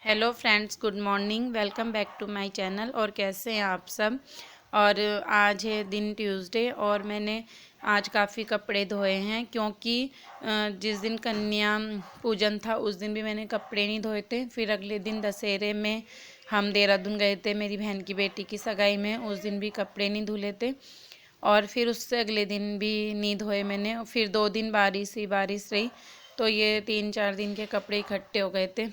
Hello friends, good morning. Welcome back to my channel. और कैसे हैं आप सब। और आज है दिन ट्यूसडे और मैंने आज काफ़ी कपड़े धोए हैं क्योंकि जिस दिन कन्या पूजन था उस दिन भी मैंने कपड़े नहीं धोए थे। फिर अगले दिन दशहरे में हम देहरादून गए थे मेरी बहन की बेटी की सगाई में, उस दिन भी कपड़े नहीं धुले थे। और फिर उससे अगले दिन भी नहीं धोए मैंने। और फिर 2 दिन बारिश ही बारिश रही तो ये 3-4 दिन के कपड़े इकट्ठे हो गए थे।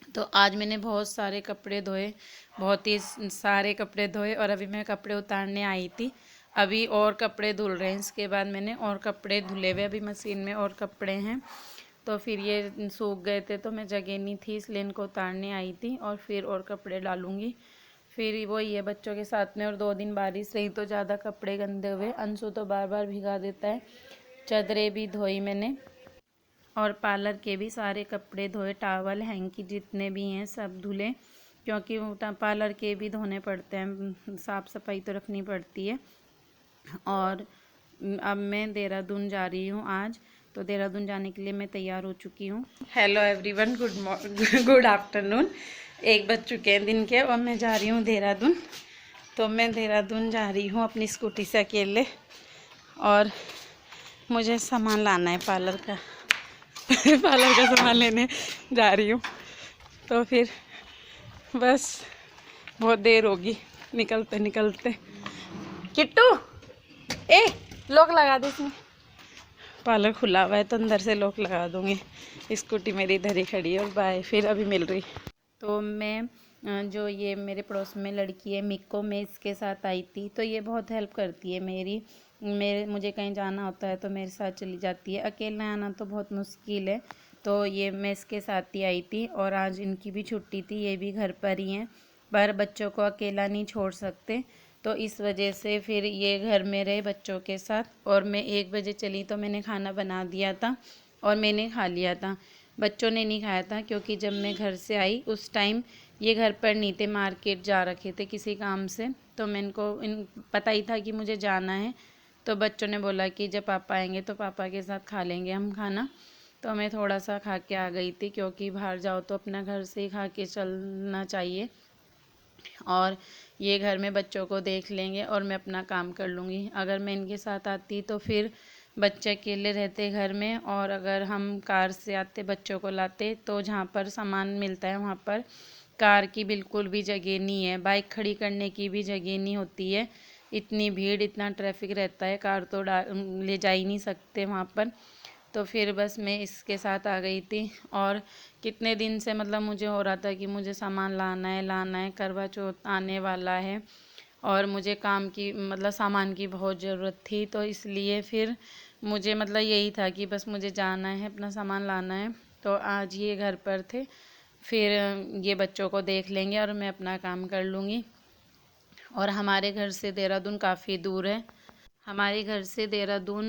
तो आज मैंने बहुत सारे कपड़े धोए, बहुत ही सारे कपड़े धोए। और अभी मैं कपड़े उतारने आई थी, अभी और कपड़े धुल रहे हैं। इसके बाद मैंने और कपड़े धुले हुए, अभी मशीन में और कपड़े हैं। तो फिर ये सूख गए थे तो मैं जगह नहीं थी इसलिए इनको उतारने आई थी और फिर और कपड़े डालूँगी। फिर वो ये बच्चों के साथ में, और 2 दिन बारिश रही तो ज़्यादा कपड़े गंदे हुए। अंशु तो बार बार भिगा देता है। चादरें भी धोई मैंने और पार्लर के भी सारे कपड़े धोए, टावल हैंकी जितने भी हैं सब धुले, क्योंकि पार्लर के भी धोने पड़ते हैं, साफ़ सफाई तो रखनी पड़ती है। और अब मैं देहरादून जा रही हूँ आज, तो देहरादून जाने के लिए मैं तैयार हो चुकी हूँ। Hello everyone, good afternoon. 1 बज चुके हैं दिन के और मैं जा रही हूँ देहरादून। तो मैं देहरादून जा रही हूँ अपनी स्कूटी से अकेले, और मुझे सामान लाना है पार्लर का पार्लर का सामान लेने जा रही हूँ। तो फिर बस बहुत देर होगी निकलते निकलते। किट्टू, ए लॉक लगा दे इसमें। पार्लर खुला हुआ है तो अंदर से लॉक लगा दूँगी। स्कूटी मेरी इधर ही खड़ी है और बाय फिर अभी मिल रही। तो मैं जो ये मेरे पड़ोस में लड़की है मिक्को, मैं इसके साथ आई थी। तो ये बहुत हेल्प करती है मुझे कहीं जाना होता है तो मेरे साथ चली जाती है। अकेले आना तो बहुत मुश्किल है, तो ये मैं इसके साथ ही आई थी। और आज इनकी भी छुट्टी थी, ये भी घर पर ही हैं, पर बच्चों को अकेला नहीं छोड़ सकते। तो इस वजह से फिर ये घर में रहे बच्चों के साथ। और मैं 1 बजे चली तो मैंने खाना बना दिया था और मैंने खा लिया था। बच्चों ने नहीं खाया था क्योंकि जब मैं घर से आई उस टाइम ये घर पर नहीं थे, मार्केट जा रखे थे किसी काम से। तो मैं इन पता ही था कि मुझे जाना है, तो बच्चों ने बोला कि जब पापा आएंगे तो पापा के साथ खा लेंगे हम खाना। तो मैं थोड़ा सा खा के आ गई थी, क्योंकि बाहर जाओ तो अपना घर से ही खा के चलना चाहिए। और ये घर में बच्चों को देख लेंगे और मैं अपना काम कर लूँगी। अगर मैं इनके साथ आती तो फिर बच्चे अकेले रहते घर में, और अगर हम कार से आते बच्चों को लाते तो जहाँ पर सामान मिलता है वहाँ पर कार की बिल्कुल भी जगह नहीं है, बाइक खड़ी करने की भी जगह नहीं होती है। इतनी भीड़, इतना ट्रैफिक रहता है, कार तो ले जा ही नहीं सकते वहाँ पर। तो फिर बस मैं इसके साथ आ गई थी। और कितने दिन से मतलब मुझे हो रहा था कि मुझे सामान लाना है, करवा चौथ आने वाला है और मुझे काम की मतलब सामान की बहुत ज़रूरत थी। तो इसलिए फिर मुझे मतलब यही था कि बस मुझे जाना है, अपना सामान लाना है। तो आज ये घर पर थे, फिर ये बच्चों को देख लेंगे और मैं अपना काम कर लूँगी। और हमारे घर से देहरादून काफ़ी दूर है। हमारे घर से देहरादून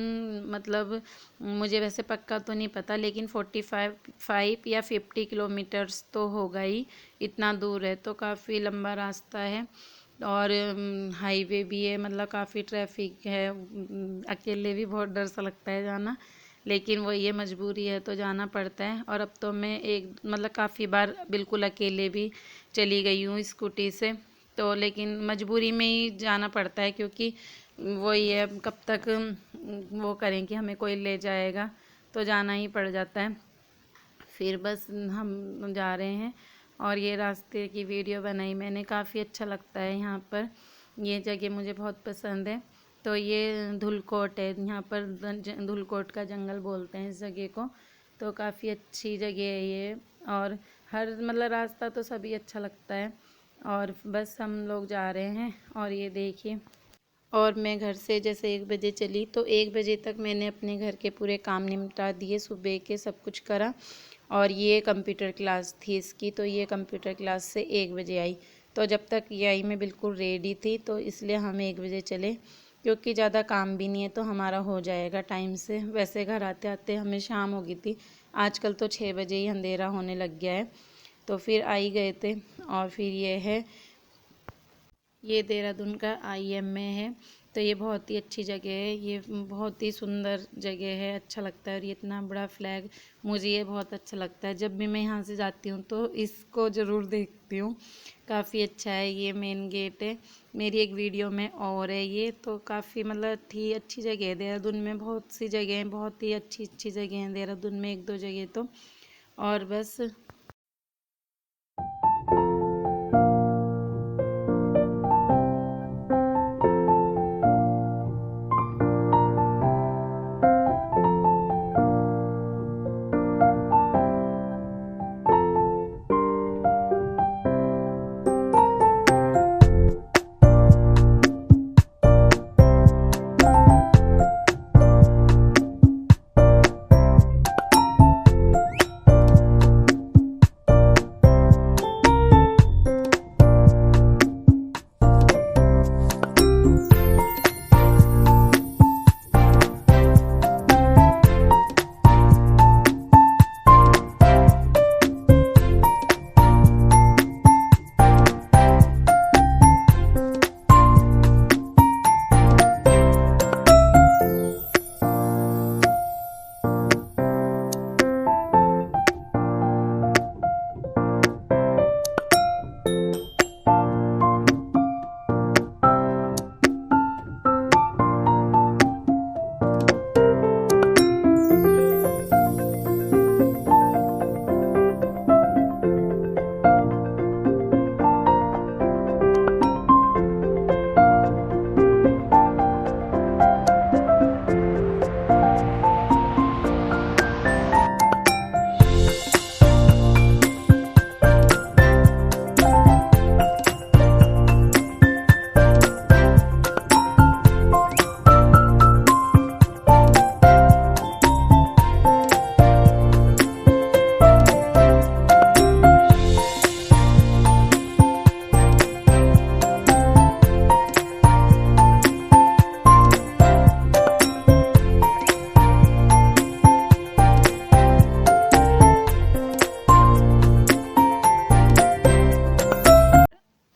मतलब मुझे वैसे पक्का तो नहीं पता, लेकिन 45 या 50 किलोमीटर्स तो होगा ही। इतना दूर है तो काफ़ी लंबा रास्ता है। और हाईवे भी है, मतलब काफ़ी ट्रैफिक है। अकेले भी बहुत डर सा लगता है जाना, लेकिन वो ये मजबूरी है तो जाना पड़ता है। और अब तो मैं एक मतलब काफ़ी बार बिल्कुल अकेले भी चली गई हूँ स्कूटी से। तो लेकिन मजबूरी में ही जाना पड़ता है, क्योंकि वही है, कब तक वो करें कि हमें कोई ले जाएगा, तो जाना ही पड़ जाता है। फिर बस हम जा रहे हैं और ये रास्ते की वीडियो बनाई मैंने। काफ़ी अच्छा लगता है यहाँ पर, ये जगह मुझे बहुत पसंद है। तो ये धुलकोट है, यहाँ पर धुलकोट का जंगल बोलते हैं इस जगह को। तो काफ़ी अच्छी जगह है ये। और हर मतलब रास्ता तो सभी अच्छा लगता है। और बस हम लोग जा रहे हैं और ये देखिए। और मैं घर से जैसे 1 बजे चली तो 1 बजे तक मैंने अपने घर के पूरे काम निपटा दिए, सुबह के सब कुछ करा। और ये कंप्यूटर क्लास थी इसकी, तो ये कंप्यूटर क्लास से 1 बजे आई। तो जब तक ये आई मैं बिल्कुल रेडी थी, तो इसलिए हम 1 बजे चले, क्योंकि ज़्यादा काम भी नहीं है तो हमारा हो जाएगा टाइम से। वैसे घर आते आते हमें शाम हो गई थी, आजकल तो 6 बजे ही अंधेरा होने लग गया है। तो फिर आ ही गए थे। और फिर ये है, ये देहरादून का IMA है। तो ये बहुत ही अच्छी जगह है, ये बहुत ही सुंदर जगह है, अच्छा लगता है। और ये इतना बड़ा फ्लैग, मुझे ये बहुत अच्छा लगता है। जब भी मैं यहाँ से जाती हूँ तो इसको ज़रूर देखती हूँ। काफ़ी अच्छा है, ये मेन गेट है। मेरी एक वीडियो में और है ये, तो काफ़ी मतलब थी अच्छी जगह है। देहरादून में बहुत सी जगह हैं, बहुत ही अच्छी अच्छी जगह हैं देहरादून में, एक दो जगह तो। और बस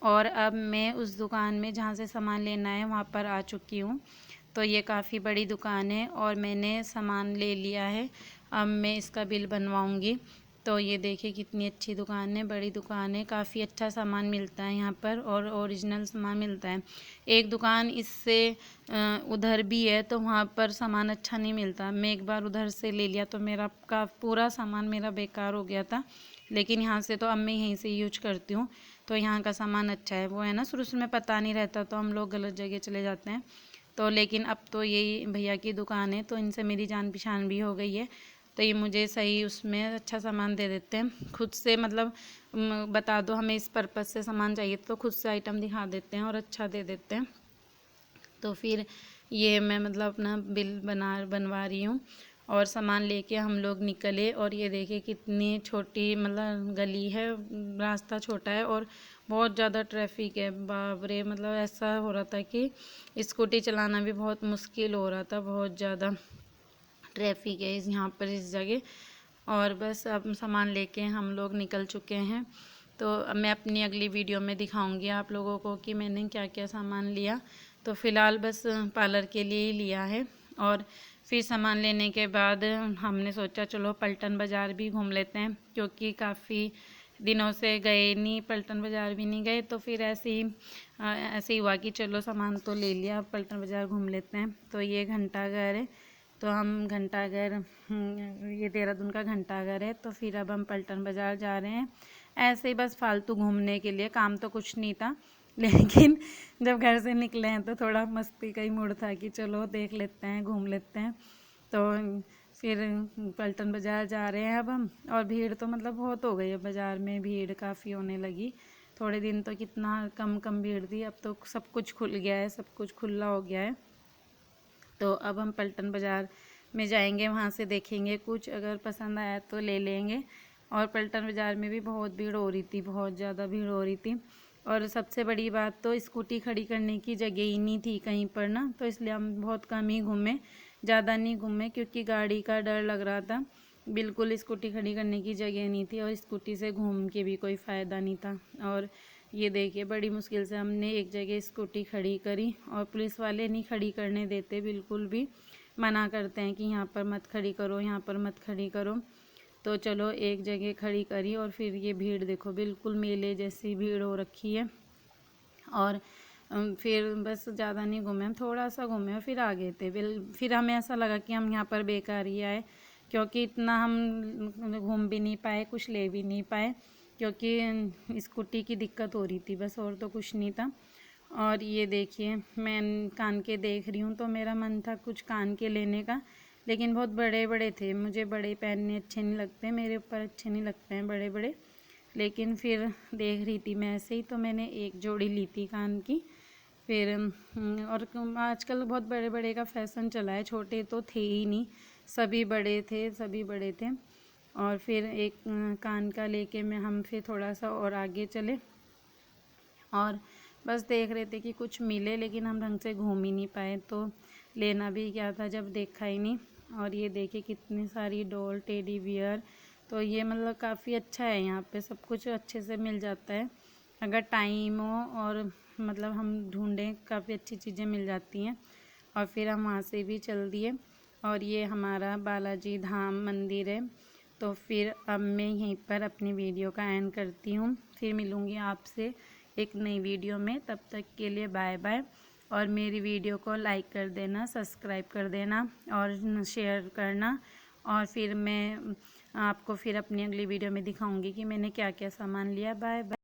और अब मैं उस दुकान में जहाँ से सामान लेना है वहाँ पर आ चुकी हूँ। तो ये काफ़ी बड़ी दुकान है और मैंने सामान ले लिया है। अब मैं इसका बिल बनवाऊँगी। तो ये देखिए कितनी अच्छी दुकान है, बड़ी दुकान है, काफ़ी अच्छा सामान मिलता है यहाँ पर और ओरिजिनल सामान मिलता है। एक दुकान इससे उधर भी है तो वहाँ पर सामान अच्छा नहीं मिलता। मैं एक बार उधर से ले लिया तो मेरा का पूरा सामान मेरा बेकार हो गया था। लेकिन यहाँ से तो अब मैं यहीं से यूज करती हूँ, तो यहाँ का सामान अच्छा है। वो है ना, शुरू में पता नहीं रहता तो हम लोग गलत जगह चले जाते हैं। तो लेकिन अब तो यही भैया की दुकान है तो इनसे मेरी जान पहचान भी हो गई है। तो ये मुझे सही उसमें अच्छा सामान दे देते हैं। खुद से मतलब बता दो हमें इस पर्पज़ से सामान चाहिए तो खुद से आइटम दिखा देते हैं और अच्छा दे देते हैं। तो फिर ये मैं मतलब अपना बिल बनवा रही हूँ और सामान लेके हम लोग निकले। और ये देखिए कितनी छोटी मतलब गली है, रास्ता छोटा है और बहुत ज़्यादा ट्रैफिक है। बाप रे, मतलब ऐसा हो रहा था कि स्कूटी चलाना भी बहुत मुश्किल हो रहा था, बहुत ज़्यादा ट्रैफिक है यहाँ पर इस जगह। और बस अब सामान लेके हम लोग निकल चुके हैं। तो अब मैं अपनी अगली वीडियो में दिखाऊंगी आप लोगों को कि मैंने क्या क्या सामान लिया। तो फ़िलहाल बस पार्लर के लिए ही लिया है। और फिर सामान लेने के बाद हमने सोचा चलो पलटन बाज़ार भी घूम लेते हैं, क्योंकि काफ़ी दिनों से गए नहीं, पलटन बाज़ार भी नहीं गए। तो फिर ऐसे ही हुआ कि चलो सामान तो ले लिया, पलटन बाज़ार घूम लेते हैं। तो ये घंटाघर है, तो हम घंटाघर ये देहरादून का घंटाघर है। तो फिर अब हम पलटन बाज़ार जा रहे हैं, ऐसे ही बस फालतू घूमने के लिए। काम तो कुछ नहीं था लेकिन जब घर से निकले हैं तो थोड़ा मस्ती का ही मूड था कि चलो देख लेते हैं, घूम लेते हैं। तो फिर पलटन बाज़ार जा रहे हैं अब हम। और भीड़ तो मतलब बहुत हो गई है बाज़ार में, भीड़ काफ़ी होने लगी। थोड़े दिन तो कितना कम कम भीड़ थी, अब तो सब कुछ खुल गया है, सब कुछ खुला हो गया है। तो अब हम पलटन बाज़ार में जाएंगे, वहाँ से देखेंगे कुछ, अगर पसंद आया तो ले लेंगे। और पलटन बाज़ार में भी बहुत भीड़ हो रही थी, बहुत ज़्यादा भीड़ हो रही थी। और सबसे बड़ी बात तो स्कूटी खड़ी करने की जगह ही नहीं थी कहीं पर ना, तो इसलिए हम बहुत कम ही घूमे, ज़्यादा नहीं घूमे, क्योंकि गाड़ी का डर लग रहा था। बिल्कुल स्कूटी खड़ी करने की जगह नहीं थी और स्कूटी से घूम के भी कोई फ़ायदा नहीं था। और ये देखिए बड़ी मुश्किल से हमने एक जगह स्कूटी खड़ी करी, और पुलिस वाले नहीं खड़ी करने देते, बिल्कुल भी मना करते हैं कि यहाँ पर मत खड़ी करो, यहाँ पर मत खड़ी करो। तो चलो एक जगह खड़ी करी, और फिर ये भीड़ देखो, बिल्कुल मेले जैसी भीड़ हो रखी है। और फिर बस ज़्यादा नहीं घूमे, हम थोड़ा सा घूमे और फिर आ गए थे। फिर हमें ऐसा लगा कि हम यहाँ पर बेकार ही आए, क्योंकि इतना हम घूम भी नहीं पाए, कुछ ले भी नहीं पाए, क्योंकि स्कूटी की दिक्कत हो रही थी बस, और तो कुछ नहीं था। और ये देखिए मैं कान के देख रही हूँ, तो मेरा मन था कुछ कान के लेने का, लेकिन बहुत बड़े बड़े थे, मुझे बड़े पहनने अच्छे नहीं लगते, मेरे ऊपर अच्छे नहीं लगते हैं बड़े बड़े। लेकिन फिर देख रही थी मैं ऐसे ही, तो मैंने एक जोड़ी ली थी कान की। फिर और आजकल बहुत बड़े बड़े का फैशन चला है, छोटे तो थे ही नहीं, सभी बड़े थे, सभी बड़े थे। और फिर एक कान का लेके हम फिर थोड़ा सा और आगे चले, और बस देख रहे थे कि कुछ मिले, लेकिन हम ढंग से घूम ही नहीं पाए, तो लेना भी क्या था जब देखा ही नहीं। और ये देखिए कितनी सारी डॉल, टेडी बियर, तो ये मतलब काफ़ी अच्छा है, यहाँ पे सब कुछ अच्छे से मिल जाता है अगर टाइम हो, और मतलब हम ढूंढें काफ़ी अच्छी चीज़ें मिल जाती हैं। और फिर हम वहाँ से भी चल दिए, और ये हमारा बालाजी धाम मंदिर है। तो फिर अब मैं यहीं पर अपनी वीडियो का एंड करती हूँ, फिर मिलूँगी आपसे एक नई वीडियो में, तब तक के लिए बाय बाय। और मेरी वीडियो को लाइक कर देना, सब्सक्राइब कर देना और शेयर करना। और फिर मैं आपको फिर अपनी अगली वीडियो में दिखाऊंगी कि मैंने क्या क्या सामान लिया। Bye bye.